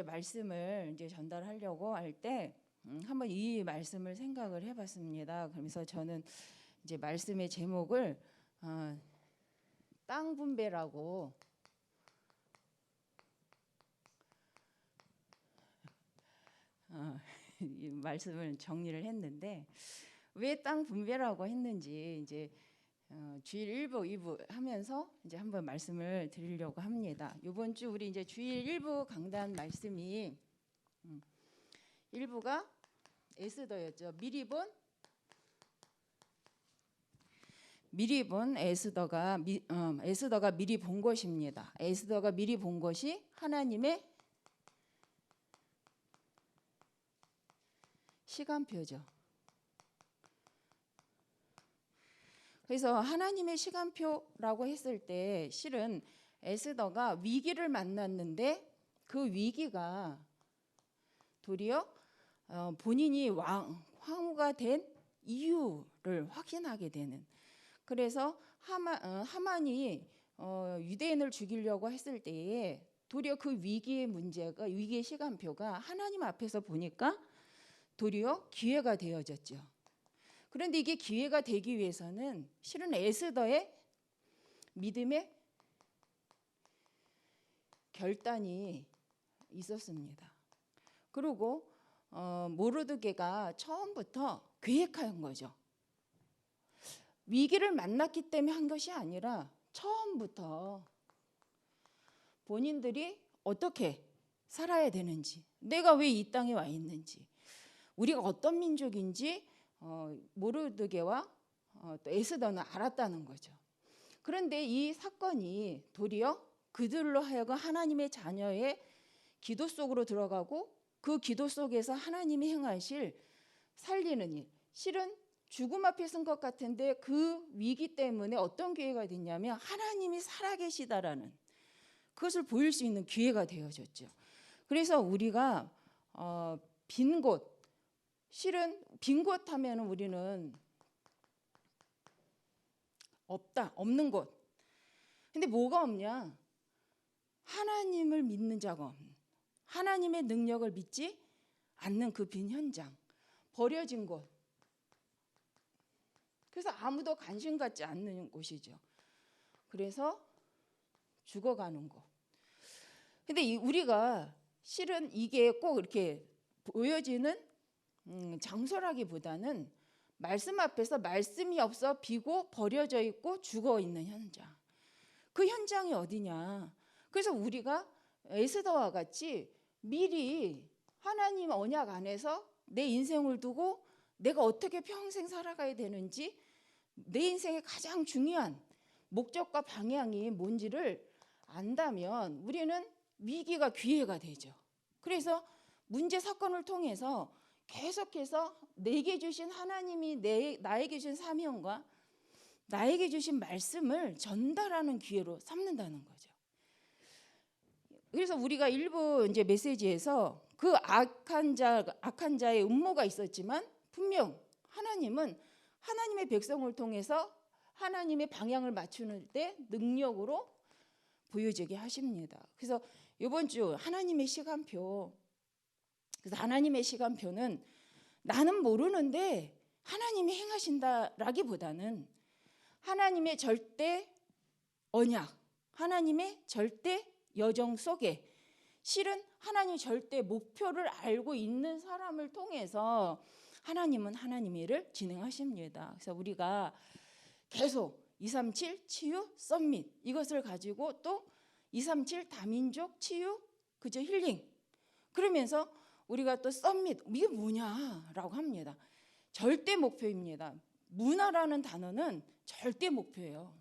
말씀을 이제 전달하려고 할 때 한번 이 말씀을 생각을 해봤습니다. 그러면서 저는 이제 말씀의 제목을 땅 분배라고 이 말씀을 정리를 했는데, 왜 땅 분배라고 했는지 이제 주일 1부, 2부 하면서 이제 한번 말씀을 드리려고 합니다. 이번 주 우리 이제 주일 1부 강단 말씀이 1부가 에스더였죠. 미리 본 에스더가 에스더가 미리 본 것입니다. 에스더가 미리 본 것이 하나님의 시간표죠. 그래서 하나님의 시간표라고 했을 때 실은 에스더가 위기를 만났는데 그 위기가 도리어 본인이 황후가 된 이유를 확인하게 되는, 그래서 하만이 유대인을 죽이려고 했을 때에 도리어 그 위기의 문제가, 위기의 시간표가 하나님 앞에서 보니까 도리어 기회가 되어졌죠. 그런데 이게 기회가 되기 위해서는 실은 에스더의 믿음의 결단이 있었습니다. 그리고 모르드게가 처음부터 계획한 거죠. 위기를 만났기 때문에 한 것이 아니라 처음부터 본인들이 어떻게 살아야 되는지, 내가 왜 이 땅에 와 있는지, 우리가 어떤 민족인지 모르드게와 또 에스더는 알았다는 거죠. 그런데 이 사건이 도리어 그들로 하여금 하나님의 자녀의 기도 속으로 들어가고 그 기도 속에서 하나님이 행하실 살리는 일, 실은 죽음 앞에 선 것 같은데 그 위기 때문에 어떤 기회가 됐냐면 하나님이 살아계시다라는 그것을 보일 수 있는 기회가 되어졌죠. 그래서 우리가 빈 곳, 실은 빈 곳 하면 우리는 없는 곳. 근데 뭐가 없냐? 하나님을 믿는 자가 없는, 하나님의 능력을 믿지 않는 그 빈 현장, 버려진 곳. 그래서 아무도 관심 갖지 않는 곳이죠. 그래서 죽어가는 곳. 근데 우리가 실은 이게 꼭 이렇게 보여지는 장소라기보다는 말씀 앞에서 말씀이 없어 비고 버려져 있고 죽어 있는 현장. 그 현장이 어디냐? 그래서 우리가 에스더와 같이 미리 하나님 언약 안에서 내 인생을 두고 내가 어떻게 평생 살아가야 되는지, 내 인생의 가장 중요한 목적과 방향이 뭔지를 안다면 우리는 위기가 기회가 되죠. 그래서 문제 사건을 통해서 계속해서 내게 주신 하나님이 나에게 주신 사명과 나에게 주신 말씀을 전달하는 기회로 삼는다는 거죠. 그래서 우리가 일부 이제 메시지에서 그 악한 자의 음모가 있었지만 분명 하나님은 하나님의 백성을 통해서 하나님의 방향을 맞추는 때 능력으로 보여지게 하십니다. 그래서 이번 주 하나님의 시간표, 그래서 하나님의 시간표는 나는 모르는데 하나님이 행하신다라기보다는 하나님의 절대 언약, 하나님의 절대 여정 속에 실은 하나님 절대 목표를 알고 있는 사람을 통해서 하나님은 하나님의 일을 진행하십니다. 그래서 우리가 계속 237 치유 썸밋 이것을 가지고 또 237 다민족 치유 그저 힐링, 그러면서 우리가 또 썸밋, 이게 뭐냐라고 합니다. 절대 목표입니다. 문화라는 단어는 절대 목표예요.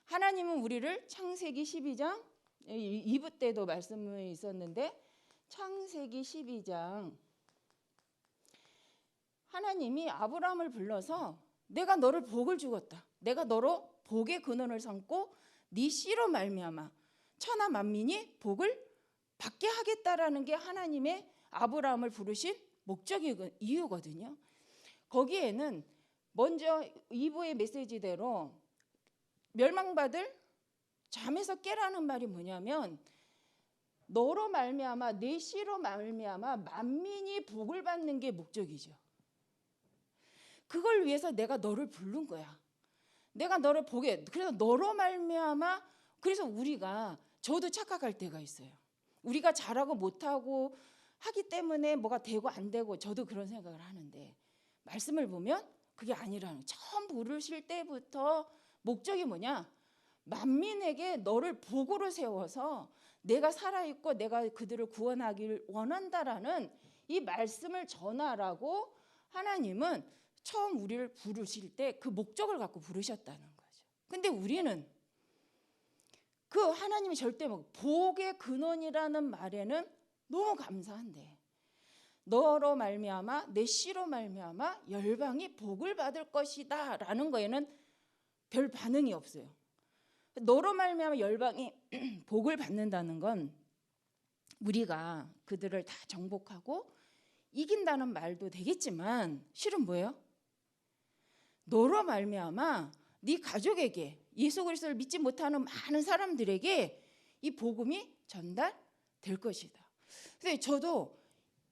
하나님은 우리를 창세기 12장 2부 때도 말씀이 있었는데, 창세기 12장 하나님이 아브라함을 불러서 내가 너를 복을 주었다, 내가 너로 복의 근원을 삼고 네 씨로 말미암아 천하 만민이 복을 받게 하겠다라는 게 하나님의 아브라함을 부르신 목적이 이유거든요. 거기에는 먼저 2부의 메시지대로 멸망받을 잠에서 깨라는 말이 뭐냐면 너로 말미암아 내 씨로 말미암아 만민이 복을 받는 게 목적이죠. 그걸 위해서 내가 너를 부른 거야. 내가 너를 보게. 그래서 너로 말미암아. 그래서 우리가 저도 착각할 때가 있어요. 우리가 잘하고 못하고 하기 때문에 뭐가 되고 안 되고 저도 그런 생각을 하는데 말씀을 보면 그게 아니라는 거예요. 처음 부르실 때부터 목적이 뭐냐? 만민에게 너를 복으로 세워서 내가 살아있고 내가 그들을 구원하기를 원한다라는 이 말씀을 전하라고 하나님은 처음 우리를 부르실 때 그 목적을 갖고 부르셨다는 거죠. 근데 우리는 그 하나님이 절대 복의 근원이라는 말에는 너무 감사한데 너로 말미암아 내 씨로 말미암아 열방이 복을 받을 것이다 라는 거에는 별 반응이 없어요. 너로 말미암아 열방이 복을 받는다는 건 우리가 그들을 다 정복하고 이긴다는 말도 되겠지만 실은 뭐예요? 너로 말미암아 네 가족에게 예수 그리스도를 믿지 못하는 많은 사람들에게 이 복음이 전달될 것이다. 근데 저도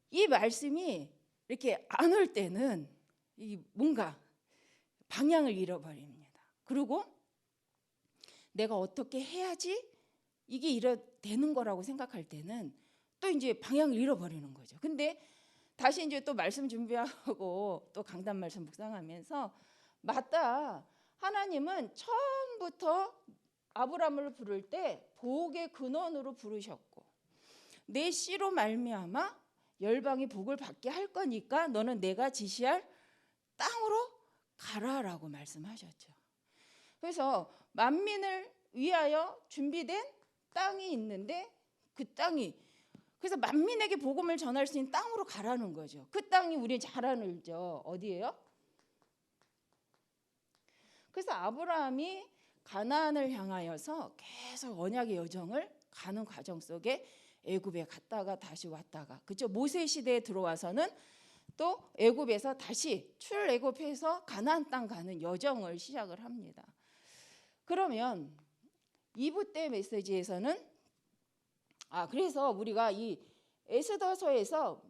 이 말씀이 이렇게 안 올 때는 뭔가 방향을 잃어버립니다. 그리고 내가 어떻게 해야지 이게 되는 거라고 생각할 때는 또 이제 방향을 잃어버리는 거죠. 근데 다시 이제 또 말씀 준비하고 또 강단 말씀 묵상하면서 맞다. 하나님은 처음부터 아브라함을 부를 때 복의 근원으로 부르셨고 내 씨로 말미암아 열방이 복을 받게 할 거니까 너는 내가 지시할 땅으로 가라라고 말씀하셨죠. 그래서 만민을 위하여 준비된 땅이 있는데 그 땅이 그래서 만민에게 복음을 전할 수 있는 땅으로 가라는 거죠. 그 땅이 우리 잘 알죠. 어디예요? 그래서 아브라함이 가나안을 향하여서 계속 언약의 여정을 가는 과정 속에 애굽에 갔다가 다시 왔다가 그죠? 모세 시대에 들어와서는 또 애굽에서 다시 출애굽해서 가나안 땅 가는 여정을 시작을 합니다. 그러면 2부 때 메시지에서는 그래서 우리가 이 에스더서에서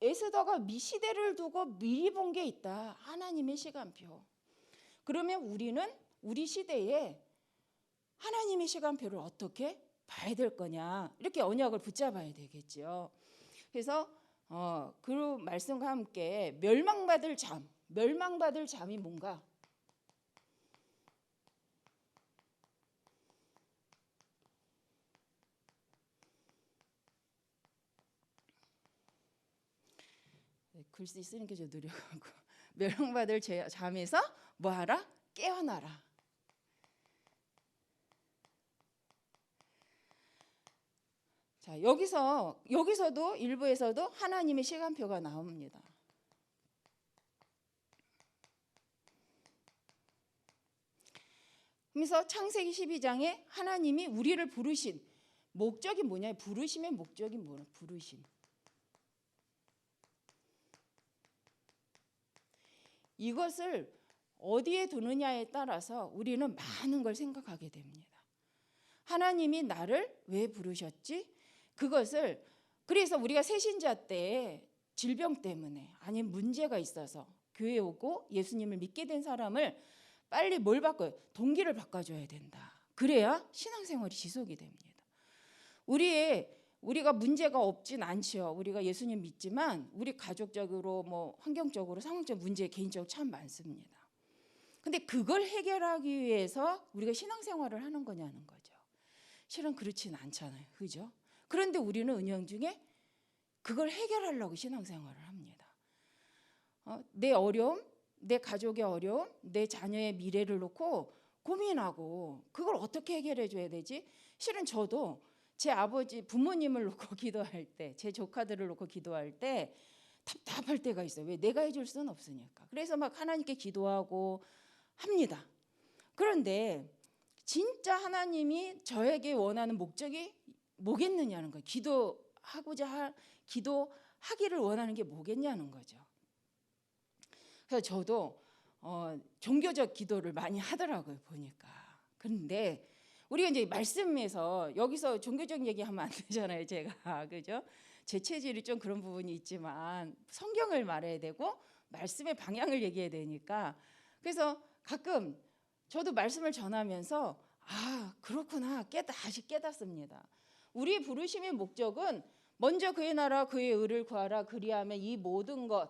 에스더가 시대를 두고 미리 본 게 있다. 하나님의 시간표. 그러면 우리는 우리 시대에 하나님의 시간표를 어떻게 봐야 될 거냐. 이렇게 언약을 붙잡아야 되겠죠. 그래서 그 말씀과 함께 멸망받을 잠이 뭔가? 글씨 쓰는 게 좀 느려가고 멸망받을 잠에서 뭐하라? 깨어나라. 자, 여기서도 일부에서도 하나님의 시간표가 나옵니다. 그래서 창세기 12장에 하나님이 우리를 부르신 목적이 뭐냐? 부르심의 목적이 뭐냐? 부르심. 이것을 어디에 두느냐에 따라서 우리는 많은 걸 생각하게 됩니다. 하나님이 나를 왜 부르셨지? 그것을 그래서 우리가 새신자 때 질병 때문에 아니면 문제가 있어서 교회 오고 예수님을 믿게 된 사람을 빨리 뭘 바꿔요? 동기를 바꿔줘야 된다. 그래야 신앙생활이 지속이 됩니다. 우리가 문제가 없진 않죠. 우리가 예수님 믿지만 우리 가족적으로 환경적으로 상황적 문제 개인적으로 참 많습니다. 근데 그걸 해결하기 위해서 우리가 신앙생활을 하는 거냐는 거죠. 실은 그렇지는 않잖아요. 그죠? 그런데 우리는 은연중에 그걸 해결하려고 신앙생활을 합니다. 내 어려움, 내 가족의 어려움, 내 자녀의 미래를 놓고 고민하고 그걸 어떻게 해결해 줘야 되지? 실은 저도 제 아버지 부모님을 놓고 기도할 때, 제 조카들을 놓고 기도할 때 답답할 때가 있어요. 왜? 내가 해줄 수는 없으니까. 그래서 막 하나님께 기도하고 합니다. 그런데 진짜 하나님이 저에게 원하는 목적이 뭐겠느냐는 거예요. 기도하기를 원하는 게 뭐겠냐는 거죠. 그래서 저도 종교적 기도를 많이 하더라고요. 보니까. 그런데 우리가 이제 말씀에서 여기서 종교적 얘기하면 안 되잖아요, 제가. 그죠? 제 체질이 좀 그런 부분이 있지만 성경을 말해야 되고 말씀의 방향을 얘기해야 되니까, 그래서 가끔 저도 말씀을 전하면서 아, 그렇구나, 다시 깨닫습니다. 우리 부르심의 목적은 먼저 그의 나라 그의 의를 구하라, 그리하면 이 모든 것을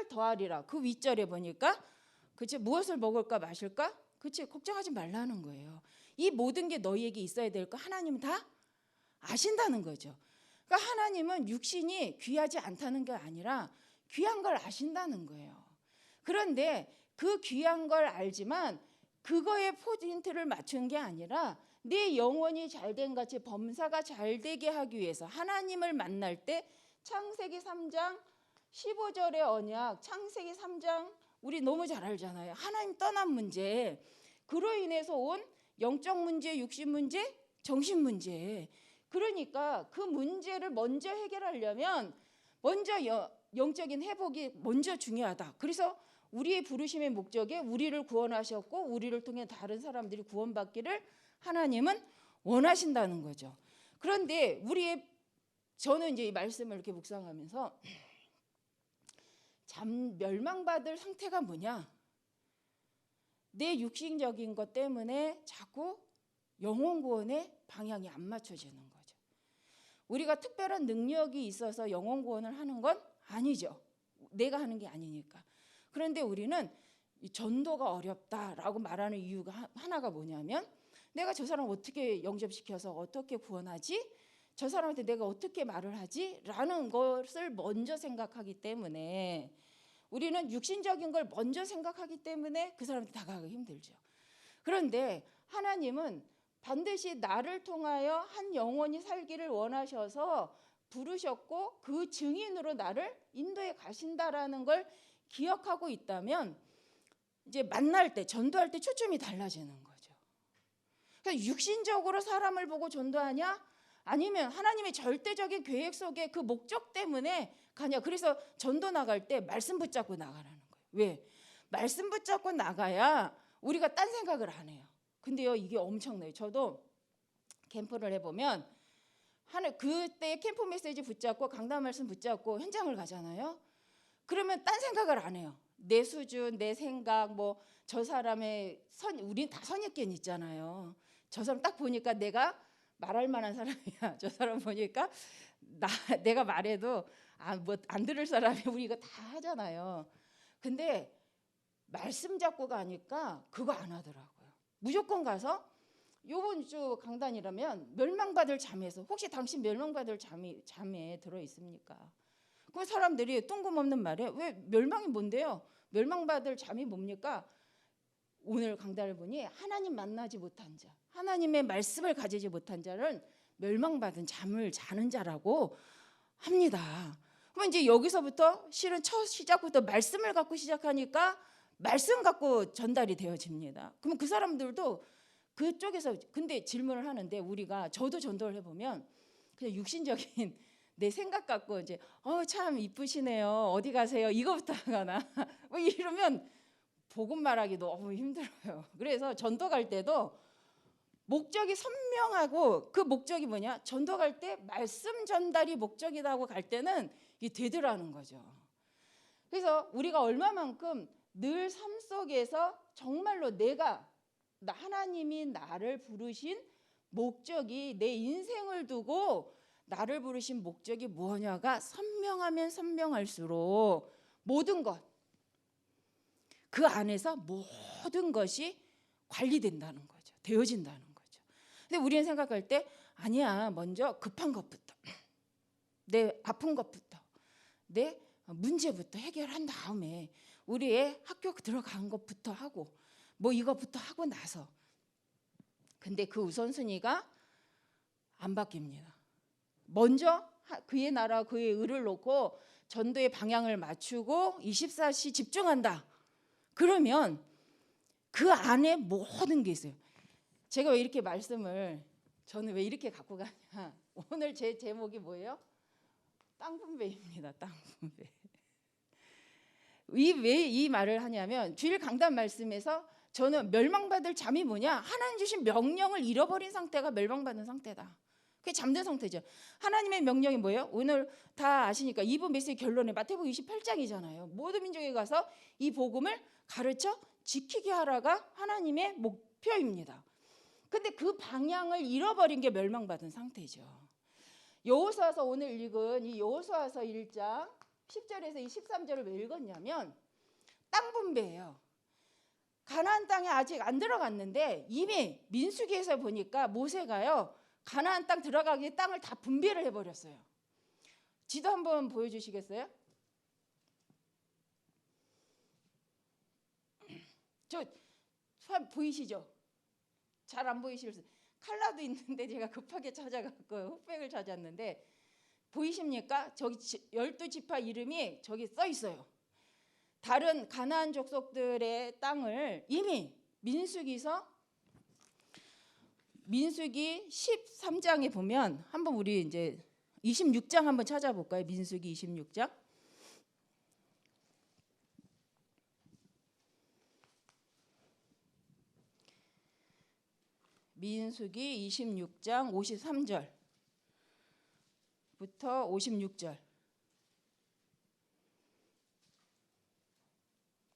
더하리라. 그 윗절에 보니까 그치, 무엇을 먹을까 마실까? 그치, 걱정하지 말라는 거예요. 이 모든 게 너희에게 있어야 될 거 하나님은 다 아신다는 거죠. 그러니까 하나님은 육신이 귀하지 않다는 게 아니라 귀한 걸 아신다는 거예요. 그런데 그 귀한 걸 알지만 그거에 포인트를 맞춘 게 아니라 내 영혼이 잘된 같이 범사가 잘되게 하기 위해서 하나님을 만날 때 창세기 3장 15절의 언약, 창세기 3장 우리 너무 잘 알잖아요. 하나님 떠난 문제, 그로 인해서 온 영적 문제, 육신 문제, 정신 문제. 그러니까 그 문제를 먼저 해결하려면 먼저 영적인 회복이 먼저 중요하다. 그래서 우리의 부르심의 목적에 우리를 구원하셨고 우리를 통해 다른 사람들이 구원받기를 하나님은 원하신다는 거죠. 그런데 저는 이제 이 말씀을 이렇게 묵상하면서 멸망받을 상태가 뭐냐? 내 육신적인 것 때문에 자꾸 영혼 구원의 방향이 안 맞춰지는 거죠. 우리가 특별한 능력이 있어서 영혼 구원을 하는 건 아니죠. 내가 하는 게 아니니까. 그런데 우리는 전도가 어렵다라고 말하는 이유가 하나가 뭐냐면 내가 저 사람 어떻게 영접시켜서 어떻게 구원하지? 저 사람한테 내가 어떻게 말을 하지? 라는 것을 먼저 생각하기 때문에 우리는 육신적인 걸 먼저 생각하기 때문에 그 사람한테 다가가기 힘들죠. 그런데 하나님은 반드시 나를 통하여 한 영혼이 살기를 원하셔서 부르셨고 그 증인으로 나를 인도해 가신다라는 걸 기억하고 있다면 이제 만날 때, 전도할 때 초점이 달라지는 거죠. 그러니까 육신적으로 사람을 보고 전도하냐? 아니면 하나님의 절대적인 계획 속에 그 목적 때문에 가냐? 그래서 전도 나갈 때 말씀 붙잡고 나가라는 거예요. 왜? 말씀 붙잡고 나가야 우리가 딴 생각을 안 해요. 근데요, 이게 엄청나요. 저도 캠프를 해보면 그때 캠프 메시지 붙잡고 강단 말씀 붙잡고 현장을 가잖아요. 그러면 딴 생각을 안 해요. 내 수준, 내 생각, 뭐 저 사람의 우린 다 선입견 있잖아요. 저 사람 딱 보니까 내가 말할 만한 사람이야. 저 사람 보니까 내가 말해도 뭐 안 들을 사람이 우리 이거 다 하잖아요. 근데 말씀 잡고 가니까 그거 안 하더라고요. 무조건 가서 요번 주 강단이라면 멸망받을 잠에서 혹시 당신 멸망받을 잠에 들어 있습니까? 그 사람들이 뜬금없는 말에 왜 멸망이 뭔데요? 멸망받을 잠이 뭡니까? 오늘 강단을 보니 하나님 만나지 못한 자, 하나님의 말씀을 가지지 못한 자는 멸망받은 잠을 자는 자라고 합니다. 그럼 이제 여기서부터 실은 첫 시작부터 말씀을 갖고 시작하니까 말씀 갖고 전달이 되어집니다. 그러면 그 사람들도 그쪽에서 근데 질문을 하는데 저도 전도를 해보면 그냥 육신적인 내 생각 갖고 이제 참 이쁘시네요. 어디 가세요? 이거부터 하거나 뭐 이러면 복음 말하기 너무 힘들어요. 그래서 전도 갈 때도 목적이 선명하고 그 목적이 뭐냐? 전도 갈 때 말씀 전달이 목적이다 하고 갈 때는 이게 되더라는 거죠. 그래서 우리가 얼마만큼 늘 삶 속에서 정말로 하나님이 나를 부르신 목적이 내 인생을 두고 나를 부르신 목적이 뭐냐가 선명하면 선명할수록 모든 것 그 안에서 모든 것이 관리된다는 거죠. 되어진다는 거죠. 근데 우리는 생각할 때 아니야. 먼저 급한 것부터 내 아픈 것부터 내 문제부터 해결한 다음에 우리의 학교 들어간 것부터 하고 뭐 이것부터 하고 나서 근데 그 우선순위가 안 바뀝니다. 먼저 그의 나라 그의 의를 놓고 전도의 방향을 맞추고 24시 집중한다. 그러면 그 안에 모든 게 있어요. 제가 왜 이렇게 저는 왜 이렇게 갖고 가냐. 오늘 제 제목이 뭐예요? 땅 분배입니다. 땅 분배. 왜 이 말을 하냐면 주일 강단 말씀에서 저는 멸망받을 잠이 뭐냐? 하나님 주신 명령을 잃어버린 상태가 멸망받은 상태다. 그게 잠든 상태죠. 하나님의 명령이 뭐예요? 오늘 다 아시니까 2부 메시지 결론에 마태복음 28장이잖아요. 모든 민족에 가서 이 복음을 가르쳐 지키게 하라가 하나님의 목표입니다. 근데 그 방향을 잃어버린 게 멸망받은 상태죠. 여호수아서 오늘 읽은 이 여호수아서 1장 10절에서 이 13절을 왜 읽었냐면 땅 분배예요. 가나안 땅에 아직 안 들어갔는데 이미 민수기에서 보니까 모세가요 가나안 땅 들어가기 땅을 다 분배를 해버렸어요. 지도 한번 보여주시겠어요? 저 보이시죠? 잘 안 보이실 수. 칼라도 있는데 제가 급하게 찾아갖고 흑백을 찾았는데 보이십니까? 저기 12지파 이름이 저기 써 있어요. 다른 가나안 족속들의 땅을 이미 민수기 13장에 보면 한번 우리 이제 26장 한번 찾아볼까요? 민수기 26장. 민수기 26장 53절부터 56절.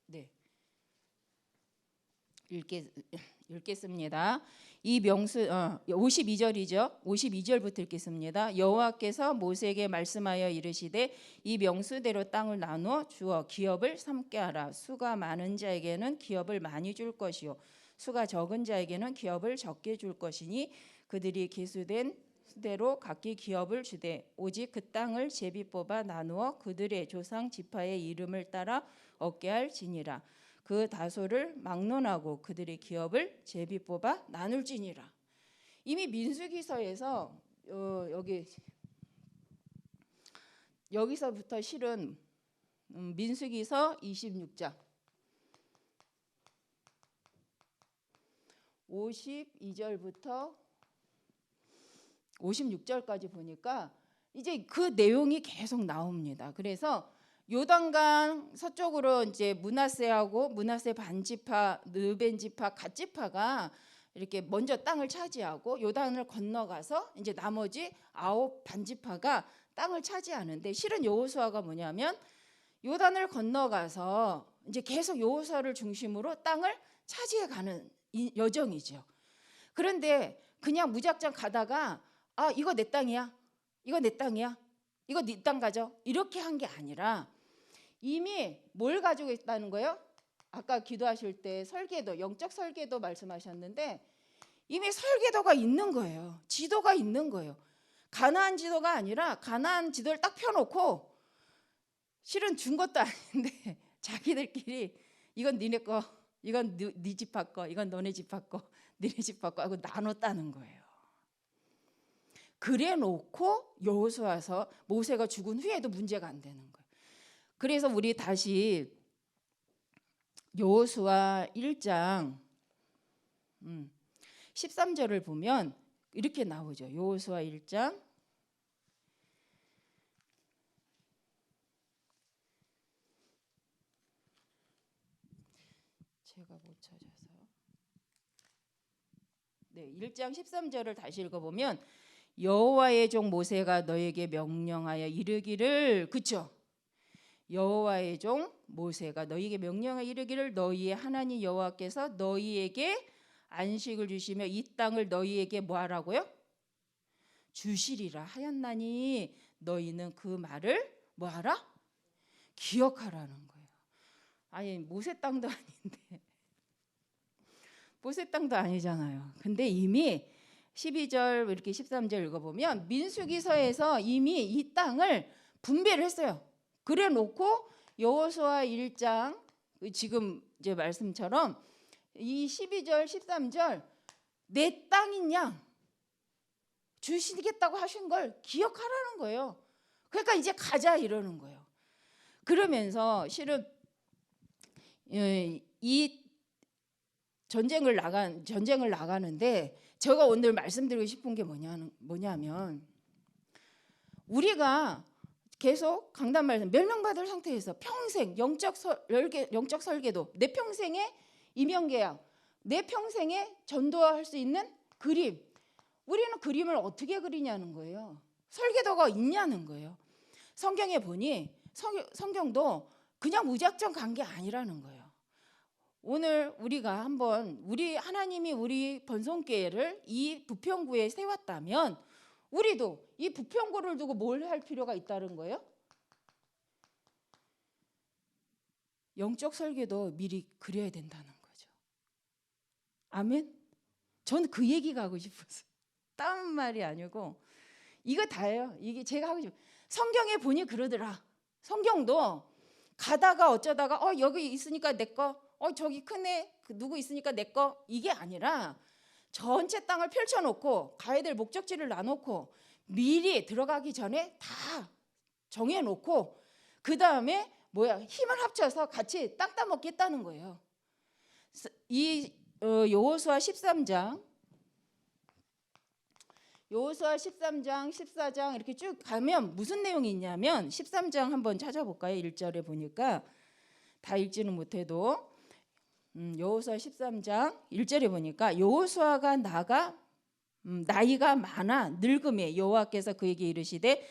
네. 읽겠습니다. 이 명수 52절이죠. 52절부터 읽겠습니다. 여호와께서 모세에게 말씀하여 이르시되 이 명수대로 땅을 나누어 주어 기업을 삼게 하라. 수가 많은 자에게는 기업을 많이 줄 것이요 수가 적은 자에게는 기업을 적게 줄 것이니 그들이 기수된 수대로 각기 기업을 주되 오직 그 땅을 제비 뽑아 나누어 그들의 조상 지파의 이름을 따라 얻게 할지니라. 그 다소를 막론하고 그들의 기업을 제비 뽑아 나눌지니라. 이미 민수기서에서 여기서부터 실은 민수기서 26장 52절부터 56절까지 보니까 이제 그 내용이 계속 나옵니다. 그래서 요단강 서쪽으로 이제 므낫세하고 므낫세 반지파, 르벤 지파, 갓 지파가 이렇게 먼저 땅을 차지하고 요단을 건너가서 이제 나머지 9 반지파가 땅을 차지하는데 실은 여호수아가 뭐냐면 요단을 건너가서 이제 계속 여호수아를 중심으로 땅을 차지해 가는 여정이죠. 그런데 그냥 무작정 가다가 이거 내 땅이야. 이거 내 땅이야. 이거 네 땅 가져. 이렇게 한 게 아니라 이미 뭘 가지고 있다는 거예요? 아까 기도하실 때 설계도, 영적 설계도 말씀하셨는데 이미 설계도가 있는 거예요. 지도가 있는 거예요. 가나안 지도가 아니라 가나안 지도를 딱 펴놓고 실은 준 것도 아닌데 자기들끼리 이건 니네 거, 이건 네 지파 거, 이건 너네 지파 거, 니네 지파 거 하고 나눴다는 거예요. 그래 놓고 여호수아서 모세가 죽은 후에도 문제가 안 되는 거예요. 그래서 우리 다시 여호수아 1장 13절을 보면 이렇게 나오죠. 여호수아 1장 제가 못 찾아서 1장 13절을 다시 읽어보면 여호와의 종 모세가 너에게 명령하여 이르기를 그쵸? 여호와의 종 모세가 너희에게 명령하여 이르기를 너희의 하나님 여호와께서 너희에게 안식을 주시며 이 땅을 너희에게 뭐하라고요? 주시리라 하였나니 너희는 그 말을 뭐하라? 기억하라는 거예요. 아니 모세 땅도 아닌데 모세 땅도 아니잖아요. 근데 이미 12절 이렇게 13절 읽어보면 민수기서에서 이미 이 땅을 분배를 했어요. 그래 놓고 여호수아 1장 지금 이제 말씀처럼 이 12절 13절 내 땅인 양 주시겠다고 하신 걸 기억하라는 거예요. 그러니까 이제 가자 이러는 거예요. 그러면서 실은 이 전쟁을 나가는데 제가 오늘 말씀드리고 싶은 게 뭐냐면 우리가 계속 강단 말씀 멸망받을 상태에서 평생 영적 설계도 내 평생의 이명계약 내 평생에 전도할 수 있는 그림. 우리는 그림을 어떻게 그리냐는 거예요. 설계도가 있냐는 거예요. 성경에 보니 성경도 그냥 무작정 간 게 아니라는 거예요. 오늘 우리가 한번 하나님이 우리 번성교회를 이 부평구에 세웠다면 우리도 이 부평구를 두고 뭘 할 필요가 있다는 거예요? 영적 설계도 미리 그려야 된다는 거죠. 아멘? 전 그 얘기가 하고 싶었어요. 다른 말이 아니고 이거 다예요. 이게 제가 하고 싶어요. 성경에 보니 그러더라. 성경도 가다가 어쩌다가 여기 있으니까 내 거, 저기 큰애 누구 있으니까 내 거, 이게 아니라 전체 땅을 펼쳐놓고 가야 될 목적지를 놔놓고 미리 들어가기 전에 다 정해놓고 그 다음에 힘을 합쳐서 같이 땅 따먹겠다는 거예요. 이 여호수아 13장, 14장 이렇게 쭉 가면 무슨 내용이 있냐면 13장 한번 찾아볼까요? 1절에 보니까 다 읽지는 못해도 여호수아 13장 1절에 보니까 여호수아가 나이가 많아 늙음에 여호와께서 그에게 이르시되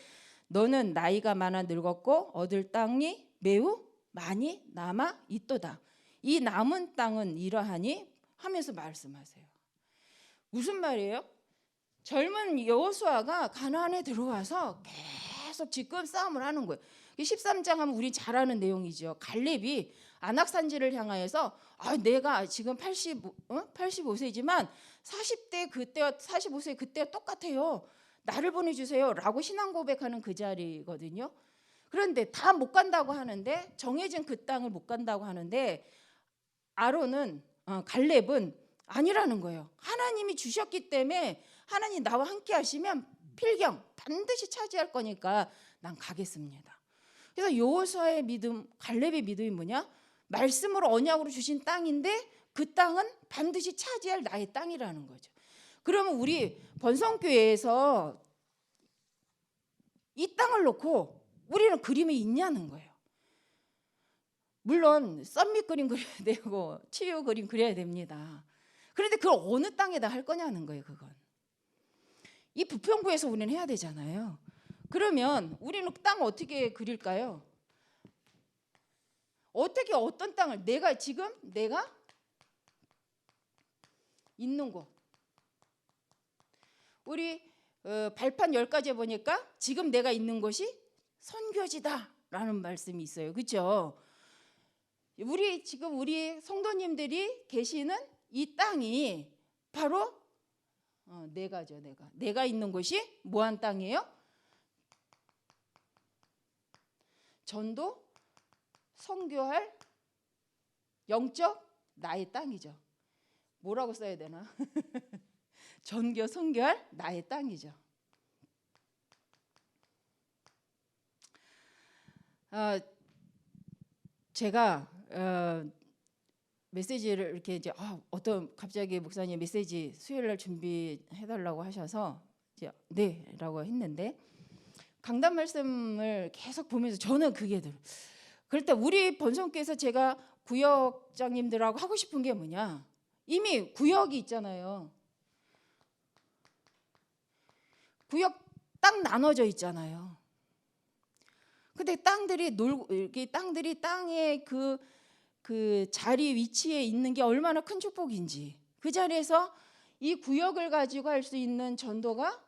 너는 나이가 많아 늙었고 얻을 땅이 매우 많이 남아 있도다. 이 남은 땅은 이러하니 하면서 말씀하세요. 무슨 말이에요? 젊은 여호수아가 가나안에 들어와서 계속 직권 싸움을 하는 거예요. 13장 하면 우리 잘 아는 내용이죠. 갈렙이 안악산지를 향하여서 내가 지금 85세지만 40대 그때와 45세 그때와 똑같아요. 나를 보내주세요 라고 신앙 고백하는 그 자리거든요. 그런데 다 못 간다고 하는데 정해진 그 땅을 못 간다고 하는데 갈렙은 아니라는 거예요. 하나님이 주셨기 때문에 하나님 나와 함께 하시면 필경 반드시 차지할 거니까 난 가겠습니다. 그래서 여호수아의 믿음, 갈렙의 믿음이 뭐냐? 말씀으로 언약으로 주신 땅인데 그 땅은 반드시 차지할 나의 땅이라는 거죠. 그러면 우리 번성교회에서 이 땅을 놓고 우리는 그림이 있냐는 거예요. 물론 썸밋 그림 그려야 되고 치유 그림 그려야 됩니다. 그런데 그걸 어느 땅에다 할 거냐는 거예요. 그건 이 부평구에서 우리는 해야 되잖아요. 그러면 우리는 땅 어떻게 그릴까요? 어떻게 어떤 땅을 내가 있는 곳 우리 발판 10가지에 보니까 지금 내가 있는 곳이 선교지다라는 말씀이 있어요. 그렇죠? 우리 성도님들이 계시는 이 땅이 바로 내가죠. 내가 있는 곳이 뭐한 땅이에요? 전도, 선교할 영적 나의 땅이죠. 뭐라고 써야 되나? 전교, 선교할 나의 땅이죠. 제가 메시지를 이렇게 이제 어떤 갑자기 목사님 메시지 수요일 날 준비해달라고 하셔서 이제 네라고 했는데 강단 말씀을 계속 보면서 저는 그게 들어요. 그럴 때 우리 번성교회에서 제가 구역장님들하고 하고 싶은 게 뭐냐? 이미 구역이 있잖아요. 구역 딱 나눠져 있잖아요. 근데 땅들이 땅의 그 자리 위치에 있는 게 얼마나 큰 축복인지 그 자리에서 이 구역을 가지고 할 수 있는 전도가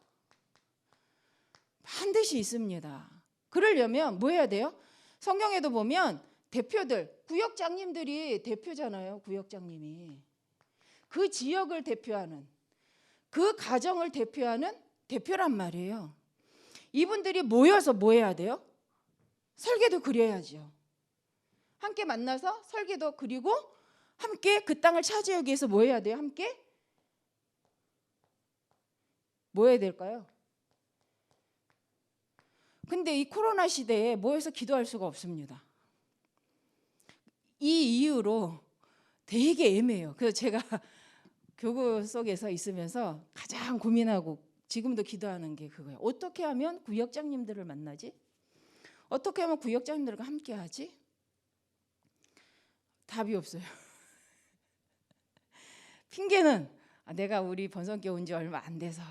반드시 있습니다. 그러려면 뭐 해야 돼요? 성경에도 보면 대표들, 구역장님들이 대표잖아요. 구역장님이 그 지역을 대표하는 그 가정을 대표하는 대표란 말이에요. 이분들이 모여서 뭐 해야 돼요? 설계도 그려야죠. 함께 만나서 설계도 그리고 함께 그 땅을 차지하기 위해서 뭐 해야 돼요? 함께 뭐 해야 될까요? 근데 이 코로나 시대에 모여서 기도할 수가 없습니다. 이 이유로 되게 애매해요. 그래서 제가 교구 속에서 있으면서 가장 고민하고 지금도 기도하는 게 그거예요. 어떻게 하면 구역장님들을 만나지? 어떻게 하면 구역장님들과 함께 하지? 답이 없어요. 핑계는 내가 우리 번성교회 온 지 얼마 안 돼서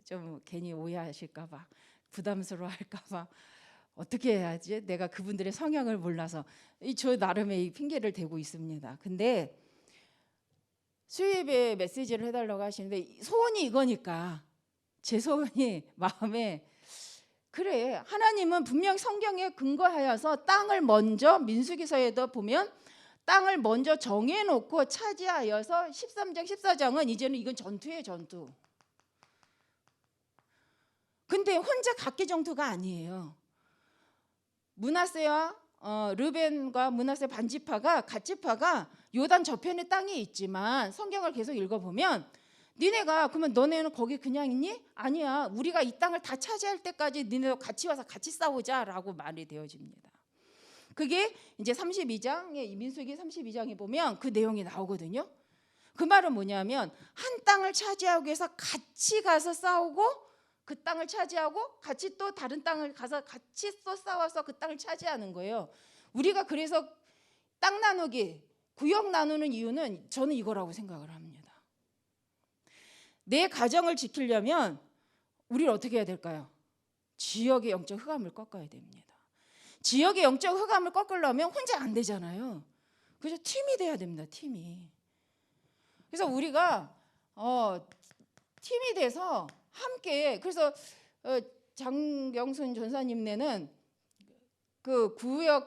좀 괜히 오해하실까 봐, 부담스러워할까 봐 어떻게 해야지? 내가 그분들의 성향을 몰라서 저 나름의 이 핑계를 대고 있습니다. 근데 수요예배 메시지를 해달라고 하시는데 소원이 이거니까 제 소원이 마음에 그래, 하나님은 분명 성경에 근거하여서 땅을 먼저, 민수기서에도 보면 땅을 먼저 정해놓고 차지하여서 13장 14장은 이제는 이건 전투예요, 전투. 근데 혼자 각기 전투가 아니에요. 므낫세와 르벤과 므낫세 반지파가 갓지파가 요단 저편에 땅이 있지만 성경을 계속 읽어보면 니네가 그러면 너네는 거기 그냥 있니? 아니야, 우리가 이 땅을 다 차지할 때까지 니네도 같이 와서 같이 싸우자라고 말이 되어집니다. 그게 이제 32장에 민수기 32장에 보면 그 내용이 나오거든요. 그 말은 뭐냐면 한 땅을 차지하기 위해서 같이 가서 싸우고 그 땅을 차지하고 같이 또 다른 땅을 가서 같이 또 싸워서 그 땅을 차지하는 거예요. 우리가 그래서 땅 나누기, 구역 나누는 이유는 저는 이거라고 생각을 합니다. 내 가정을 지키려면 우리를 어떻게 해야 될까요? 지역의 영적 흑암을 꺾어야 됩니다. 지역의 영적 흑암을 꺾으려면 혼자 안 되잖아요. 그래서 팀이 돼야 됩니다. 팀이. 그래서 우리가 팀이 돼서 함께, 그래서 장경순 전사님네는 그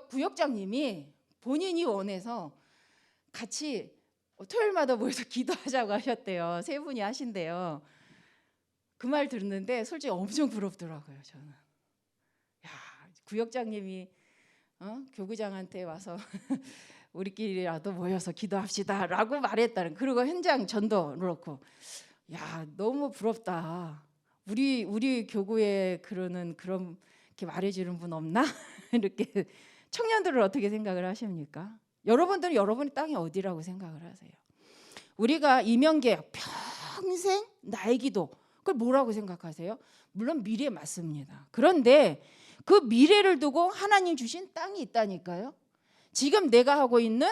구역장님이 본인이 원해서 같이 토요일마다 모여서 기도하자고 하셨대요. 세 분이 하신대요. 그 말 듣는데 솔직히 엄청 부럽더라고요. 저는. 야, 구역장님이 교구장한테 와서 우리끼리라도 모여서 기도합시다라고 말했다는. 그리고 현장 전도 그렇고, 야, 너무 부럽다. 우리 교구에 그러는 그런 이렇게 말해주는 분 없나? 이렇게 청년들을 어떻게 생각을 하십니까? 여러분들은 여러분의 땅이 어디라고 생각을 하세요? 우리가 이명계약 평생 나의 기도, 그걸 뭐라고 생각하세요? 물론 미래 맞습니다. 그런데 그 미래를 두고 하나님 주신 땅이 있다니까요. 지금 내가 하고 있는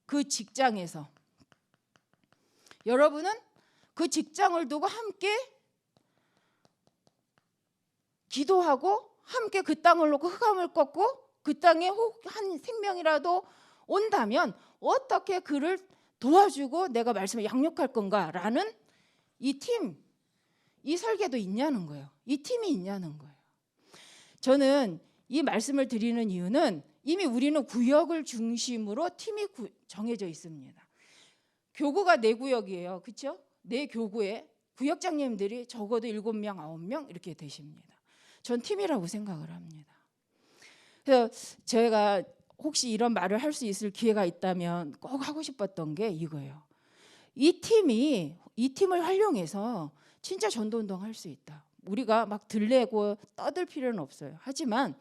그 직장에서 여러분은 그 직장을 두고 함께 기도하고 함께 그 땅을 놓고 흑암을 꺾고 그 땅에 혹 한 생명이라도 온다면 어떻게 그를 도와주고 내가 말씀을 양육할 건가라는 이 팀, 이 설계도 있냐는 거예요. 이 팀이 있냐는 거예요. 저는 이 말씀을 드리는 이유는 이미 우리는 구역을 중심으로 팀이 정해져 있습니다. 교구가 4구역이에요. 그렇죠? 4교구에 구역장님들이 적어도 7명, 9명 이렇게 되십니다. 전 팀이라고 생각을 합니다. 그래서 제가 혹시 이런 말을 할 수 있을 기회가 있다면 꼭 하고 싶었던 게 이거예요. 이 팀을 활용해서 진짜 전도운동 할 수 있다. 우리가 막 들레고 떠들 필요는 없어요. 하지만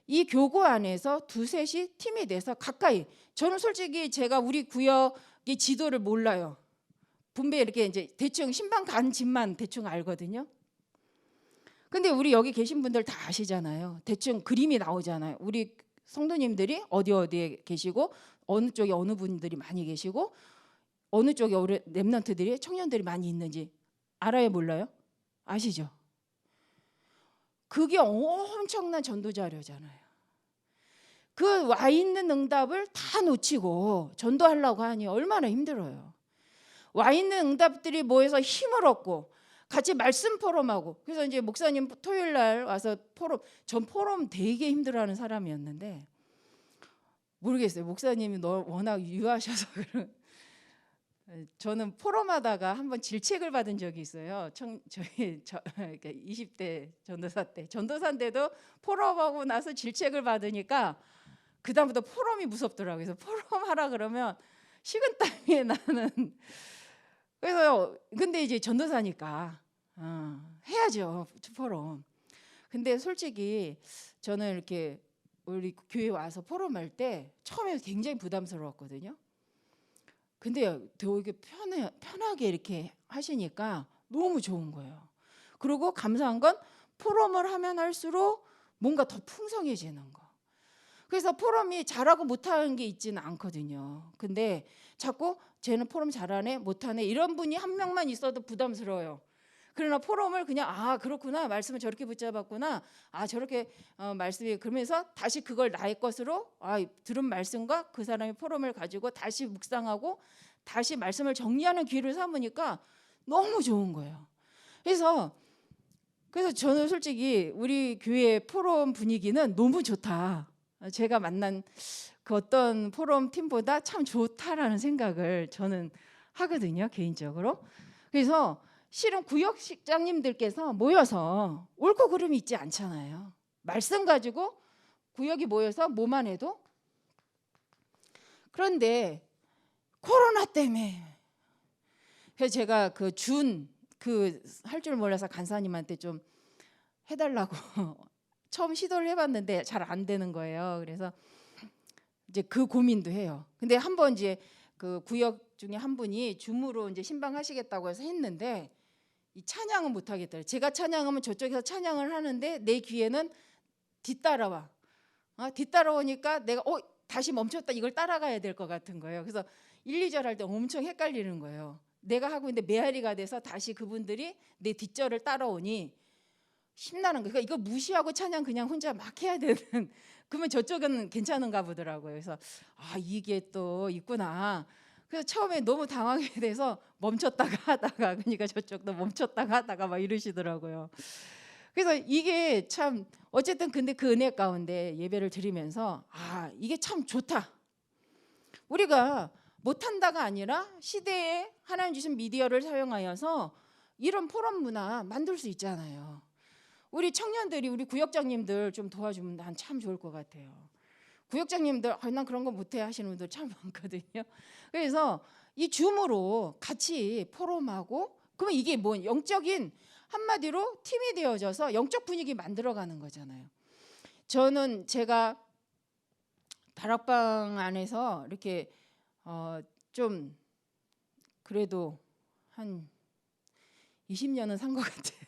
이 교구 안에서 두셋이 팀이 돼서 가까이, 저는 솔직히 제가 우리 구역의 지도를 몰라요. 분배 이렇게 이제 대충 신방 간 집만 대충 알거든요. 근데 우리 여기 계신 분들 다 아시잖아요. 대충 그림이 나오잖아요. 우리 성도님들이 어디에 계시고 어느 쪽에 어느 분들이 많이 계시고 어느 쪽에 우리 렘넌트들이 청년들이 많이 있는지 알아요, 몰라요? 아시죠? 그게 엄청난 전도 자료잖아요. 그 와 있는 응답을 다 놓치고 전도하려고 하니 얼마나 힘들어요. 와 있는 응답들이 모여서 힘을 얻고 같이 말씀 포럼하고, 그래서 이제 목사님 토요일 날 와서 포럼, 전 포럼 되게 힘들어하는 사람이었는데 모르겠어요. 목사님이 워낙 유하셔서 저는 포럼하다가 한번 질책을 받은 적이 있어요. 그러니까 20대 전도사 때, 전도사인데도 포럼하고 나서 질책을 받으니까 그 다음부터 포럼이 무섭더라고요. 그래서 포럼 하라 그러면 식은땀이 나는. 그래서 근데 이제 전도사니까 해야죠, 포럼. 근데 솔직히 저는 이렇게 우리 교회 와서 포럼할 때 처음에 굉장히 부담스러웠거든요. 근데 되게 편하게 이렇게 하시니까 너무 좋은 거예요. 그리고 감사한 건 포럼을 하면 할수록 뭔가 더 풍성해지는 거. 그래서 포럼이 잘하고 못하는 게 있지는 않거든요. 근데 자꾸 쟤는 포럼 잘하네 못하네 이런 분이 한 명만 있어도 부담스러워요. 그러나 포럼을 그냥 아 그렇구나 말씀을 저렇게 붙잡았구나 아 저렇게 말씀이 그러면서 다시 그걸 나의 것으로 들은 말씀과 그 사람의 포럼을 가지고 다시 묵상하고 다시 말씀을 정리하는 기회를 삼으니까 너무 좋은 거예요. 그래서 저는 솔직히 우리 교회 포럼 분위기는 너무 좋다. 제가 만난 그 어떤 포럼 팀보다 참 좋다라는 생각을 저는 하거든요, 개인적으로. 그래서 실은 구역장님들께서 모여서 옳고 그름이 있지 않잖아요. 말씀 가지고 구역이 모여서 뭐만 해도. 그런데 코로나 때문에 그래서 제가 할 줄 몰라서 간사님한테 좀 해달라고 처음 시도를 해봤는데 잘 안 되는 거예요. 그래서 이제 그 고민도 해요. 근데 한번 이제 그 구역 중에 한 분이 줌으로 이제 신방하시겠다고 해서 했는데 이 찬양은 못 하겠더라고요. 제가 찬양하면 저쪽에서 찬양을 하는데 내 귀에는 뒤따라와. 뒤따라오니까 내가 다시 멈췄다 이걸 따라가야 될 것 같은 거예요. 그래서 1, 2절 할 때 엄청 헷갈리는 거예요. 내가 하고 있는데 메아리가 돼서 다시 그분들이 내 뒷절을 따라오니 힘나는 거예요. 그러니까 이거 무시하고 찬양 그냥 혼자 막 해야 되는 그러면 저쪽은 괜찮은가 보더라고요. 그래서 이게 또 있구나. 그래서 처음에 너무 당하게 돼서 멈췄다가 하다가 그러니까 저쪽도 멈췄다가 하다가 막 이러시더라고요. 그래서 이게 참 어쨌든 근데 그 은혜 가운데 예배를 드리면서 이게 참 좋다. 우리가 못한다가 아니라 시대에 하나님 주신 미디어를 사용하여서 이런 포럼 문화 만들 수 있잖아요. 우리 청년들이 우리 구역장님들 좀 도와주면 난 참 좋을 것 같아요. 구역장님들 난 그런 거 못해 하시는 분들 참 많거든요. 그래서 이 줌으로 같이 포럼하고 그러면 이게 뭐 영적인 한마디로 팀이 되어져서 영적 분위기 만들어가는 거잖아요. 저는 제가 다락방 안에서 이렇게 좀 그래도 한 20년은 산 것 같아요.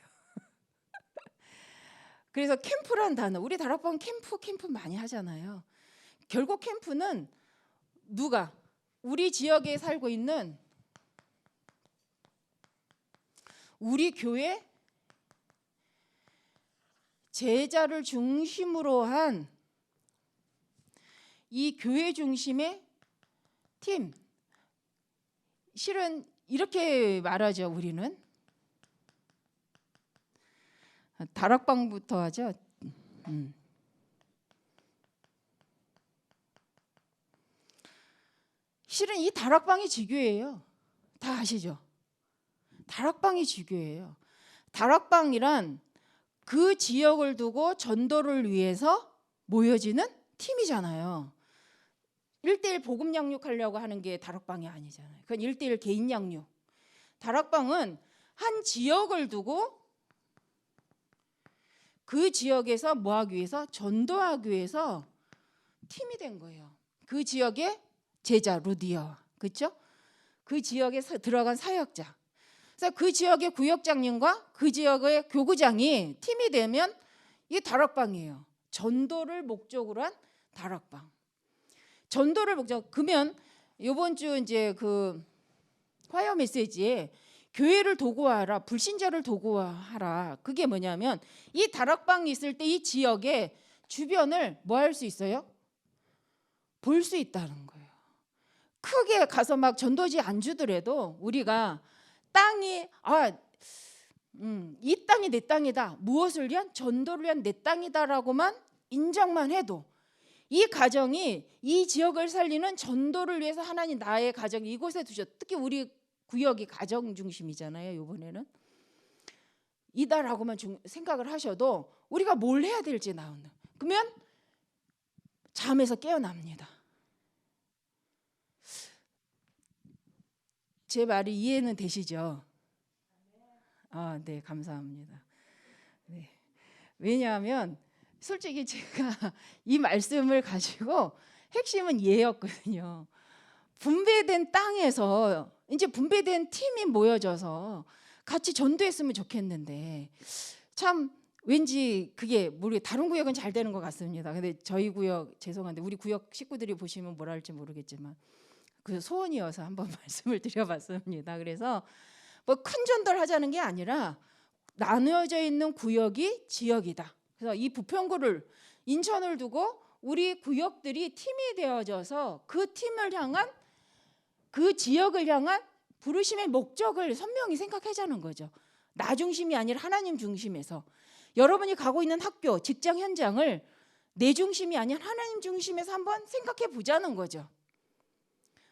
그래서 캠프란 단어 우리 다락방 캠프 많이 하잖아요. 결국 캠프는 누가 우리 지역에 살고 있는 우리 교회 제자를 중심으로 한 이 교회 중심의 팀. 실은 이렇게 말하죠. 우리는 다락방부터 하죠. 실은 이 다락방이 지교예요. 다 아시죠? 다락방이 지교예요. 다락방이란 그 지역을 두고 전도를 위해서 모여지는 팀이잖아요. 1대1 복음 양육하려고 하는 게 다락방이 아니잖아요. 그건 1대1 개인 양육. 다락방은 한 지역을 두고 그 지역에서 뭐하기 위해서? 전도하기 위해서 팀이 된 거예요. 그 지역의 제자 루디어, 그렇죠? 그 지역에 들어간 사역자. 그래서 그 지역의 구역장님과 그 지역의 교구장이 팀이 되면 이게 다락방이에요. 전도를 목적으로 한 다락방. 전도를 목적. 그러면 이번 주 이제 그 화요 메시지에 교회를 도구화하라, 불신자를 도구화하라. 그게 뭐냐면 이 다락방이 있을 때 이 지역의 주변을 뭐 할 수 있어요? 볼 수 있다는 거예요. 크게 가서 막 전도지 안 주더라도 우리가 땅이 이 땅이 내 땅이다. 무엇을 위한? 전도를 위한 내 땅이다라고만 인정만 해도 이 가정이 이 지역을 살리는 전도를 위해서 하나님 나의 가정 이곳에 두셨. 특히 우리 구역이 가정 중심이잖아요. 이번에는 이다라고만 생각을 하셔도 우리가 뭘 해야 될지 나온다. 그러면 잠에서 깨어납니다. 제 말이 이해는 되시죠? 네, 감사합니다. 네. 왜냐하면 솔직히 제가 이 말씀을 가지고 핵심은 얘였거든요. 분배된 땅에서 이제 분배된 팀이 모여져서 같이 전도했으면 좋겠는데 참 왠지 그게 다른 구역은 잘 되는 것 같습니다. 근데 저희 구역 죄송한데 우리 구역 식구들이 보시면 뭐라 할지 모르겠지만 그 소원이어서 한번 말씀을 드려봤습니다. 그래서 뭐 큰 전도를 하자는 게 아니라 나누어져 있는 구역이 지역이다. 그래서 이 부평구를 인천을 두고 우리 구역들이 팀이 되어져서 그 팀을 향한 그 지역을 향한 부르심의 목적을 선명히 생각하자는 거죠. 나 중심이 아니라 하나님 중심에서 여러분이 가고 있는 학교, 직장 현장을 내 중심이 아닌 하나님 중심에서 한번 생각해 보자는 거죠.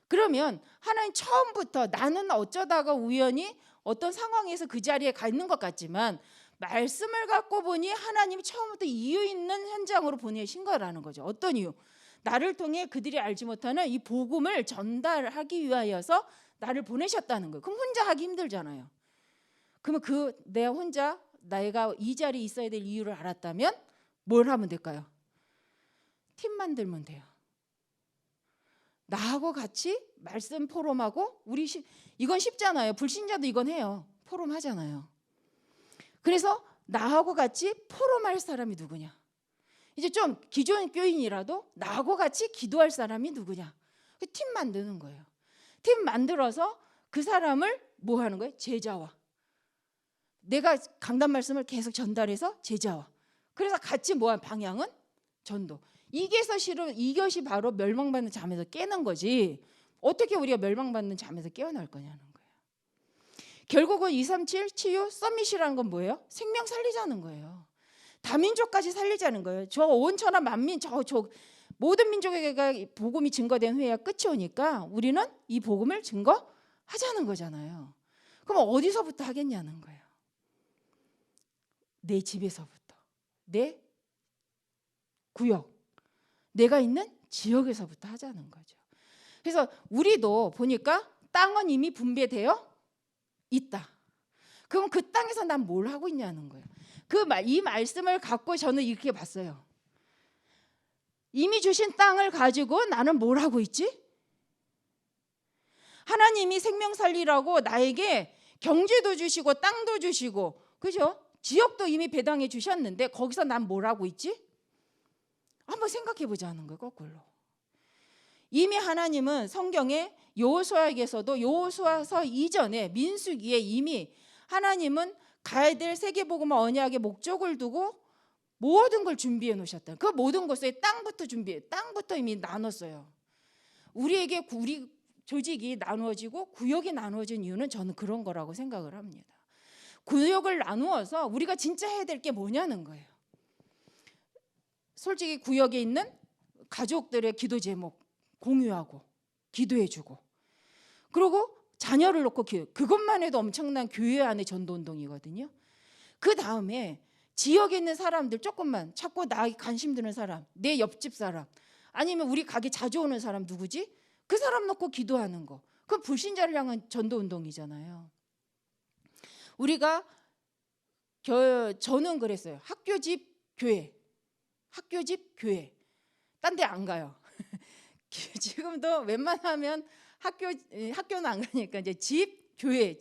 그러면 하나님 처음부터 나는 어쩌다가 우연히 어떤 상황에서 그 자리에 가 있는 것 같지만 말씀을 갖고 보니 하나님이 처음부터 이유 있는 현장으로 보내신 거라는 거죠. 어떤 이유? 나를 통해 그들이 알지 못하는 이 복음을 전달하기 위하여서 나를 보내셨다는 거예요. 그럼 혼자 하기 힘들잖아요. 그러면 내가 이 자리에 있어야 될 이유를 알았다면 뭘 하면 될까요? 팀 만들면 돼요. 나하고 같이 말씀 포럼하고 이건 쉽잖아요. 불신자도 이건 해요. 포럼 하잖아요. 그래서 나하고 같이 포럼할 사람이 누구냐? 이제 좀 기존 교인이라도 나하고 같이 기도할 사람이 누구냐? 팀 만드는 거예요. 팀 만들어서 그 사람을 뭐 하는 거예요? 제자화. 내가 강단 말씀을 계속 전달해서 제자화. 그래서 같이 뭐한 방향은 전도. 이것이 바로 멸망받는 잠에서 깨는 거지. 어떻게 우리가 멸망받는 잠에서 깨어날 거냐는 거예요. 결국은 237 치유 서밋이라는 건 뭐예요? 생명 살리자는 거예요. 다민족까지 살리자는 거예요. 저 온 천하 만민 저 모든 민족에게 복음이 증거된 후에야 끝이 오니까 우리는 이 복음을 증거하자는 거잖아요. 그럼 어디서부터 하겠냐는 거예요. 내 집에서부터, 내 구역, 내가 있는 지역에서부터 하자는 거죠. 그래서 우리도 보니까 땅은 이미 분배되어 있다. 그럼 그 땅에서 난 뭘 하고 있냐는 거예요. 이 말씀을 갖고 저는 이렇게 봤어요. 이미 주신 땅을 가지고 나는 뭘 하고 있지? 하나님이 생명 살리라고 나에게 경제도 주시고 땅도 주시고, 그죠? 지역도 이미 배당해 주셨는데 거기서 난 뭘 하고 있지? 한번 생각해 보자는 거예요. 거꾸로. 이미 하나님은 성경에 여호수아에게서도 여호수아서 이전에 민수기에 이미 하나님은 가야 될 세계복음화 언약의 목적을 두고 모든 걸 준비해 놓으셨다. 그 모든 것에 땅부터 이미 나눴어요. 우리 조직이 나누어지고 구역이 나누어진 이유는 저는 그런 거라고 생각을 합니다. 구역을 나누어서 우리가 진짜 해야 될 게 뭐냐는 거예요. 솔직히 구역에 있는 가족들의 기도 제목 공유하고 기도해주고, 그리고 자녀를 놓고 그것만 해도 엄청난 교회 안의 전도운동이거든요. 그 다음에 지역에 있는 사람들 조금만 찾고 나에게 관심 드는 사람, 내 옆집 사람, 아니면 우리 가게 자주 오는 사람 누구지? 그 사람 놓고 기도하는 거. 그건 불신자를 향한 전도운동이잖아요. 저는 그랬어요. 학교 집 교회. 딴 데 안 가요. 지금도 웬만하면 학교는 안 가니까 이제 집 교회.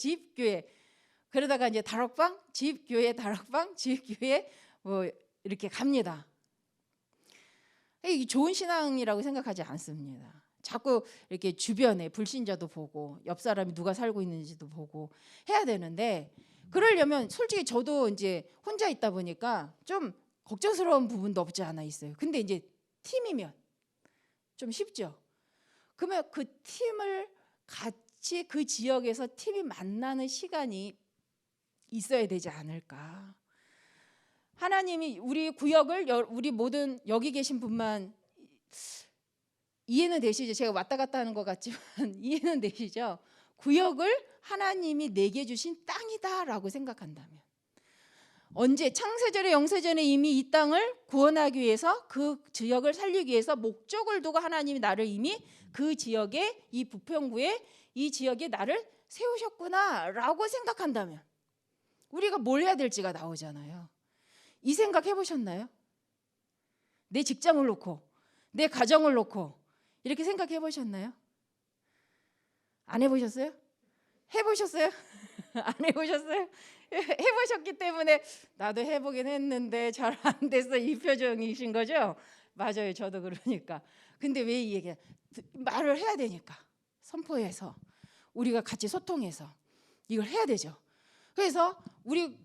그러다가 이제 다락방, 집 교회, 다락방, 집 교회 뭐 이렇게 갑니다. 이게 좋은 신앙이라고 생각하지 않습니다. 자꾸 이렇게 주변에 불신자도 보고 옆 사람이 누가 살고 있는지도 보고 해야 되는데, 그러려면 솔직히 저도 이제 혼자 있다 보니까 좀 걱정스러운 부분도 없지 않아 있어요. 근데 이제 팀이면 좀 쉽죠. 그러면 그 팀을 같이 그 지역에서 팀이 만나는 시간이 있어야 되지 않을까. 하나님이 우리 구역을 우리 모든 여기 계신 분만 이해는 되시죠? 제가 왔다 갔다 하는 것 같지만 이해는 되시죠? 구역을 하나님이 내게 주신 땅이다라고 생각한다면, 언제 창세전에 영세전에 이미 이 땅을 구원하기 위해서 그 지역을 살리기 위해서 목적을 두고 하나님이 나를 이미 그 지역에 이 부평구에 이 지역에 나를 세우셨구나라고 생각한다면 우리가 뭘 해야 될지가 나오잖아요. 이 생각 해보셨나요? 내 직장을 놓고 내 가정을 놓고 이렇게 생각해 보셨나요? 안 해보셨어요? 해보셨어요? 안 해보셨어요? 해보셨기 때문에 나도 해보긴 했는데 잘 안 됐어 이 표정이신 거죠? 맞아요. 저도 그러니까. 근데 왜 이 얘기 말을 해야 되니까 선포해서 우리가 같이 소통해서 이걸 해야 되죠. 그래서 우리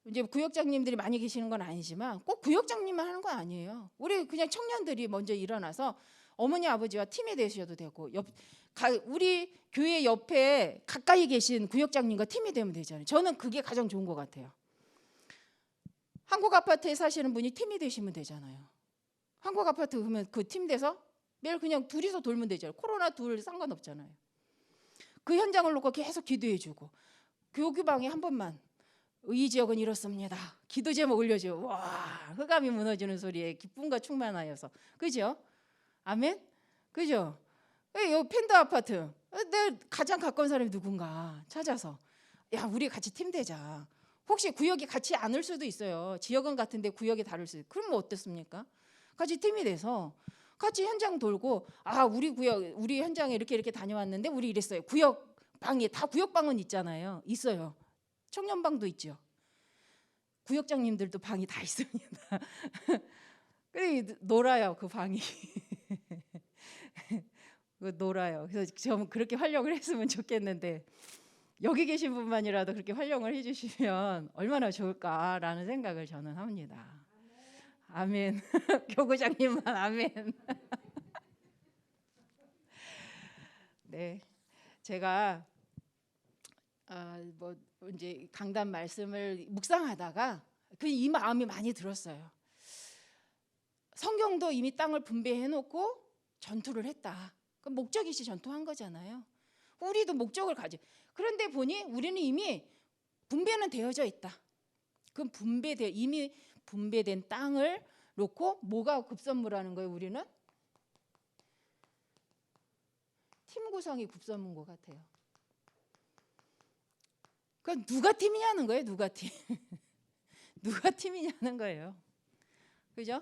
이제 구역장님들이 많이 계시는 건 아니지만 꼭 구역장님만 하는 건 아니에요. 우리 그냥 청년들이 먼저 일어나서 어머니 아버지와 팀이 되셔도 되고 우리 교회 옆에 가까이 계신 구역장님과 팀이 되면 되잖아요. 저는 그게 가장 좋은 것 같아요. 한국 아파트에 사시는 분이 팀이 되시면 되잖아요. 한국 아파트 그러면 그 팀 돼서 매일 그냥 둘이서 돌면 되잖아요. 코로나 둘 상관없잖아요. 그 현장을 놓고 계속 기도해주고 교구방에 한 번만 이 지역은 이렇습니다. 기도 제목 올려줘. 와, 흑암이 무너지는 소리에 기쁨과 충만하여서. 그죠? 아멘? 그죠? 여기 펜더 아파트. 내 가장 가까운 사람이 누군가 찾아서 야, 우리 같이 팀 되자. 혹시 구역이 같이 않을 수도 있어요. 지역은 같은데 구역이 다를 수도 있어요. 그럼 뭐 어떻습니까? 같이 팀이 돼서 같이 현장 돌고 아, 우리 구역, 우리 현장에 이렇게 다녀왔는데 우리 이랬어요. 구역 방이 다 구역방은 있잖아요. 있어요. 청년방도 있죠. 구역장님들도 방이 다 있습니다. 그래 놀아요 그 방이. 놀아요. 그래서 좀 그렇게 활용을 했으면 좋겠는데 여기 계신 분만이라도 그렇게 활용을 해주시면 얼마나 좋을까라는 생각을 저는 합니다. 아멘. 교구장님만 아멘. 네, 제가 뭐 이제 강단 말씀을 묵상하다가 이 마음이 많이 들었어요. 성경도 이미 땅을 분배해놓고 전투를 했다. 그 목적이시 전투한 거잖아요. 우리도 목적을 가지. 그런데 보니 우리는 이미 분배는 되어져 있다. 그럼 이미 분배된 땅을 놓고 뭐가 급선무라는 거예요? 우리는 팀 구성이 급선무인 것 같아요. 그럼 누가 팀이냐는 거예요. 누가 팀? 누가 팀이냐는 거예요. 그죠?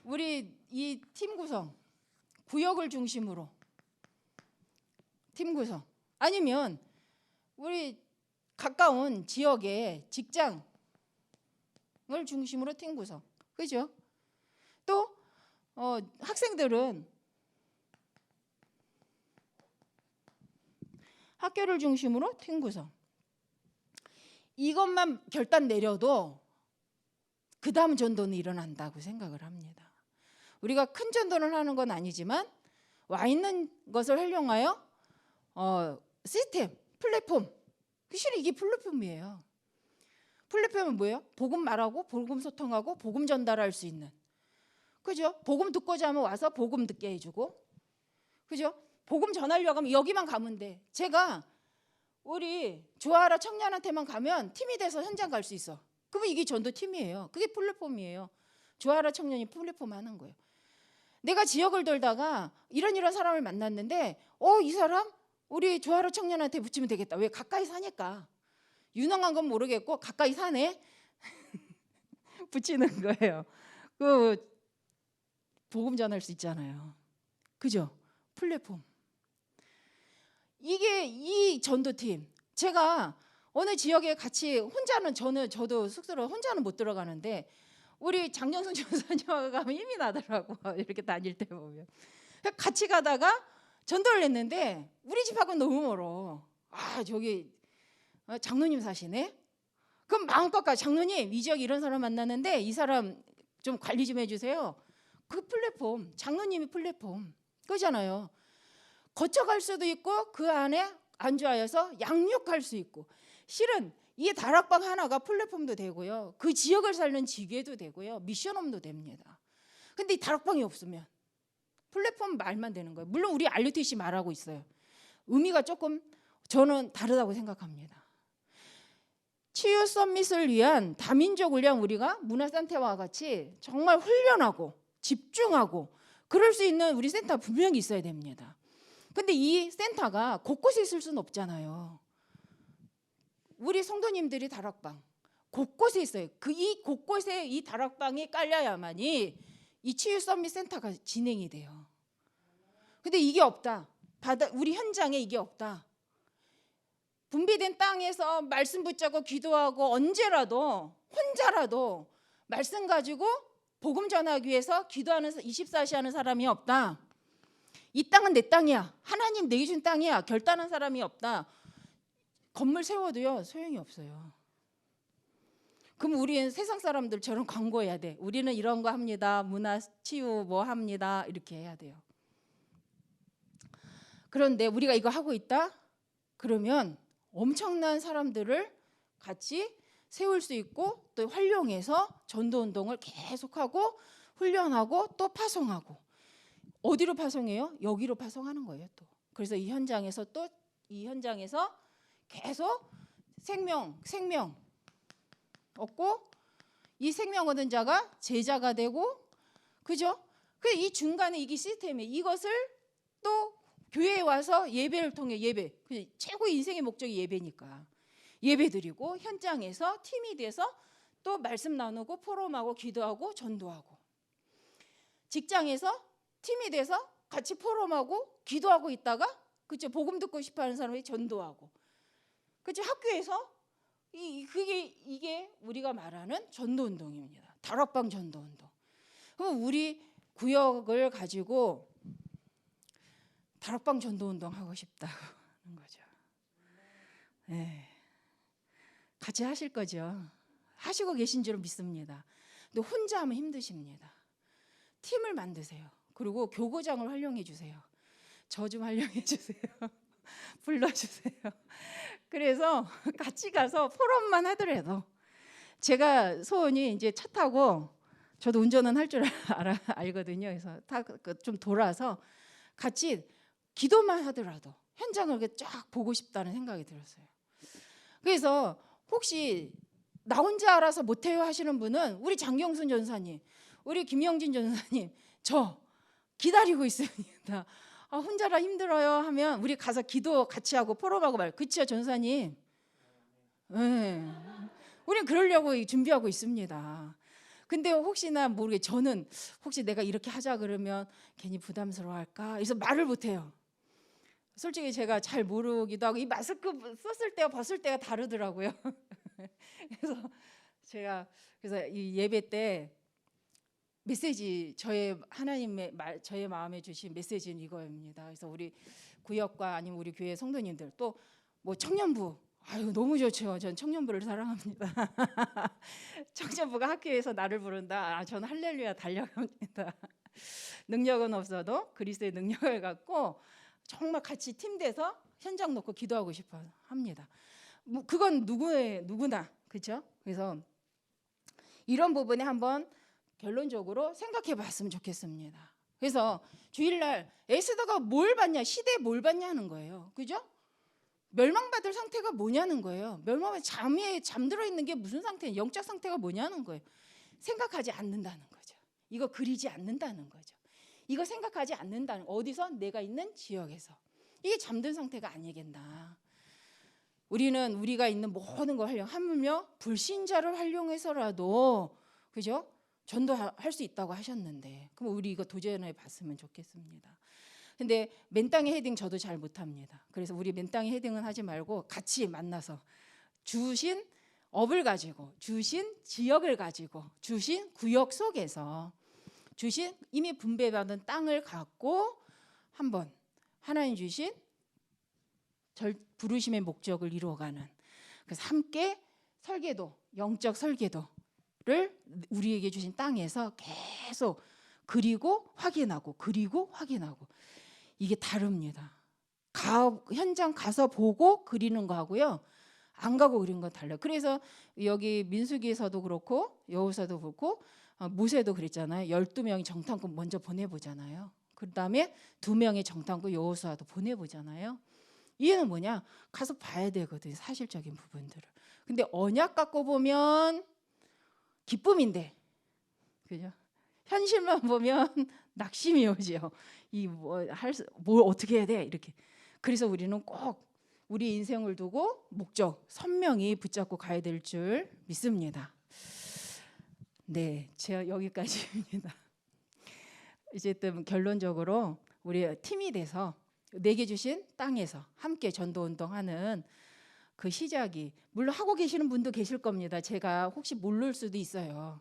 우리 이 팀 구성, 구역을 중심으로 팀 구성, 아니면 우리 가까운 지역의 직장을 중심으로 팀 구성, 그죠? 또 학생들은 학교를 중심으로 팀 구성. 이것만 결단 내려도 그 다음 전도는 일어난다고 생각을 합니다. 우리가 큰 전도를 하는 건 아니지만 와 있는 것을 활용하여 시스템, 플랫폼. 실은 이게 플랫폼이에요. 플랫폼은 뭐예요? 복음 말하고 복음 소통하고 복음 전달할 수 있는. 그죠? 복음 듣고자 하면 와서 복음 듣게 해주고, 그죠? 복음 전하려고 하면 여기만 가면 돼. 제가 우리 조아라 청년한테만 가면 팀이 돼서 현장 갈 수 있어. 그러면 이게 전도팀이에요. 그게 플랫폼이에요. 조아라 청년이 플랫폼 하는 거예요. 내가 지역을 돌다가 이런 사람을 만났는데 이 사람 우리 조아라 청년한테 붙이면 되겠다. 왜? 가까이 사니까. 유능한 건 모르겠고 가까이 사네. 붙이는 거예요. 그 복음 전할 수 있잖아요. 그죠? 플랫폼. 이게 이 전도팀. 제가 어느 지역에 같이 저도 숙소로 혼자는 못 들어가는데 우리 장정순 전사님하고 가면 힘이 나더라고. 이렇게 다닐 때 보면. 같이 가다가 전도를 했는데 우리 집하고는 너무 멀어. 아, 저기 장로님 사시네. 그럼 마음껏 가. 장로님 이 지역 이런 사람 만나는데 이 사람 좀 관리 좀 해주세요. 그 플랫폼, 장로님이 플랫폼 그잖아요. 거쳐갈 수도 있고 그 안에 안주하여서 양육할 수 있고, 실은 이 다락방 하나가 플랫폼도 되고요, 그 지역을 살는 지교도 되고요, 미션홈도 됩니다. 근데 이 다락방이 없으면 플랫폼 말만 되는 거예요. 물론 우리 RUTC 말하고 있어요. 의미가 조금 저는 다르다고 생각합니다. 치유 서밋을 위한 다민족을 위한 우리가 문화센터와 같이 정말 훈련하고 집중하고 그럴 수 있는 우리 센터 분명히 있어야 됩니다. 근데 이 센터가 곳곳에 있을 수는 없잖아요. 우리 성도님들이 다락방 곳곳에 있어요. 이 곳곳에 이 다락방이 깔려야만이 이 치유 서밋 센터가 진행이 돼요. 근데 이게 없다. 우리 현장에 이게 없다. 분비된 땅에서 말씀 붙잡고 기도하고 언제라도 혼자라도 말씀 가지고 복음 전하기 위해서 기도하는 24시 하는 사람이 없다. 이 땅은 내 땅이야. 하나님 내게 준 땅이야. 결단한 사람이 없다. 건물 세워도요 소용이 없어요. 그럼 우리는 세상 사람들처럼 광고해야 돼. 우리는 이런 거 합니다. 문화 치유 뭐 합니다. 이렇게 해야 돼요. 그런데 우리가 이거 하고 있다? 그러면 엄청난 사람들을 같이 세울 수 있고 또 활용해서 전도운동을 계속하고 훈련하고 또 파송하고. 어디로 파송해요? 여기로 파송하는 거예요. 또 그래서 이 현장에서 계속 생명 얻고 이 생명 얻은 자가 제자가 되고, 그죠? 그 이 중간에 이게 시스템이 이것을 또 교회에 와서 예배를 통해 예배, 최고 인생의 목적이 예배니까 예배 드리고 현장에서 팀이 돼서 또 말씀 나누고 포럼하고 기도하고 전도하고, 직장에서 팀이 돼서 같이 포럼하고 기도하고 있다가 그죠? 복음 듣고 싶어하는 사람이 전도하고, 그죠? 학교에서 이게 우리가 말하는 전도운동입니다. 다락방 전도운동. 그럼 우리 구역을 가지고 다락방 전도운동 하고 싶다는 거죠. 네. 같이 하실 거죠. 하시고 계신 줄 믿습니다. 근데 혼자 하면 힘드십니다. 팀을 만드세요. 그리고 교구장을 활용해 주세요. 저 좀 활용해 주세요. 불러주세요. 그래서 같이 가서 포럼만 하더라도, 제가 소원이 이제 차 타고, 저도 운전은 할 줄 알거든요. 그래서 좀 돌아서 같이 기도만 하더라도 현장을 쫙 보고 싶다는 생각이 들었어요. 그래서 혹시 나 혼자 알아서 못해요 하시는 분은 우리 장경순 전사님, 우리 김영진 전사님 저 기다리고 있습니다. 혼자라 힘들어요 하면 우리 가서 기도 같이 하고 포럼하고 말. 그치요 전사님? 네. 우린 그러려고 준비하고 있습니다. 근데 혹시나 모르게 저는 혹시 내가 이렇게 하자 그러면 괜히 부담스러워할까? 그래서 말을 못해요. 솔직히 제가 잘 모르기도 하고 이 마스크 썼을 때와 벗을 때가 다르더라고요. 그래서 제가 이 예배 때 메시지, 하나님의 저의 마음에 주신 메시지는 이거입니다. 그래서 우리 구역과 아니면 우리 교회 성도님들 또 뭐 청년부, 아유 너무 좋죠. 전 청년부를 사랑합니다. 청년부가 학교에서 나를 부른다. 저는 할렐루야 달려갑니다. 능력은 없어도 그리스도의 능력을 갖고 정말 같이 팀돼서 현장 놓고 기도하고 싶어 합니다. 뭐 그건 누구나 그렇죠. 그래서 이런 부분에 한번 결론적으로 생각해 봤으면 좋겠습니다. 그래서 주일날 에스더가 뭘 받냐, 시대에 뭘 받냐는 거예요. 그죠? 멸망받을 상태가 뭐냐는 거예요. 잠들어 있는 게 무슨 상태냐, 영적 상태가 뭐냐는 거예요. 생각하지 않는다는 거죠. 이거 그리지 않는다는 거죠. 이거 생각하지 않는다는, 어디서? 내가 있는 지역에서. 이게 잠든 상태가 아니겠나. 우리는 우리가 있는 모든 걸 하물며 불신자를 활용해서라도, 그죠? 전도할 수 있다고 하셨는데, 그럼 우리 이거 도전해 봤으면 좋겠습니다. 근데 맨 땅의 헤딩 저도 잘 못합니다. 그래서 우리 맨 땅의 헤딩은 하지 말고 같이 만나서 주신 업을 가지고, 주신 지역을 가지고, 주신 구역 속에서 주신 이미 분배받은 땅을 갖고 한번 하나님 주신 부르심의 목적을 이루어가는, 그래서 함께 설계도, 영적 설계도를 우리에게 주신 땅에서 계속 그리고 확인하고 이게 다릅니다. 현장 가서 보고 그리는 거 하고요, 안 가고 그리는 건 달라요. 그래서 여기 민수기에서도 그렇고 여호수아도 그렇고 모세도 그랬잖아요. 12명이 정탐꾼 먼저 보내보잖아요. 그 다음에 2명의 정탐꾼 여호수아도 보내보잖아요. 이해는 뭐냐? 가서 봐야 되거든요, 사실적인 부분들을. 근데 언약 갖고 보면 기쁨인데, 그죠? 현실만 보면 낙심이 오죠. 뭘 어떻게 해야 돼? 이렇게. 그래서 우리는 꼭 우리 인생을 두고 목적 선명히 붙잡고 가야 될 줄 믿습니다. 네, 제가 여기까지입니다. 이제 또 결론적으로 우리 팀이 돼서 내게 주신 땅에서 함께 전도운동하는 그 시작이 물론 하고 계시는 분도 계실 겁니다. 제가 혹시 모를 수도 있어요.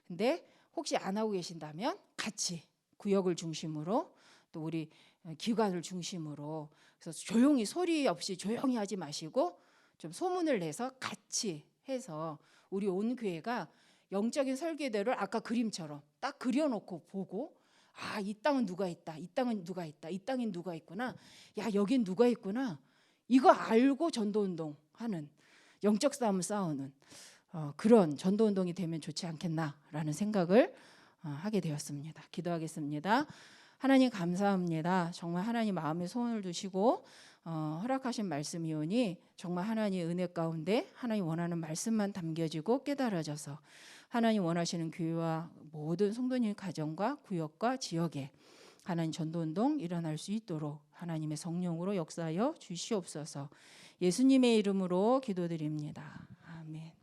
근데 혹시 안 하고 계신다면 같이 구역을 중심으로 또 우리 기관을 중심으로 그래서 조용히 소리 없이 조용히 하지 마시고 좀 소문을 내서 같이 해서 우리 온 교회가 영적인 설계대를 아까 그림처럼 딱 그려놓고 보고 아, 이 땅은 누가 있다. 이 땅은 누가 있다. 이 땅엔 누가 있구나. 야, 여긴 누가 있구나. 이거 알고 전도운동 하는 영적 싸움을 싸우는 그런 전도운동이 되면 좋지 않겠나라는 생각을 하게 되었습니다. 기도하겠습니다. 하나님 감사합니다. 정말 하나님 마음에 소원을 두시고 허락하신 말씀이오니 정말 하나님 은혜 가운데 하나님 원하는 말씀만 담겨지고 깨달아져서 하나님 원하시는 교회와 모든 성도님 가정과 구역과 지역에 하나님 전도운동 일어날 수 있도록 하나님의 성령으로 역사하여 주시옵소서. 예수님의 이름으로 기도드립니다. 아멘.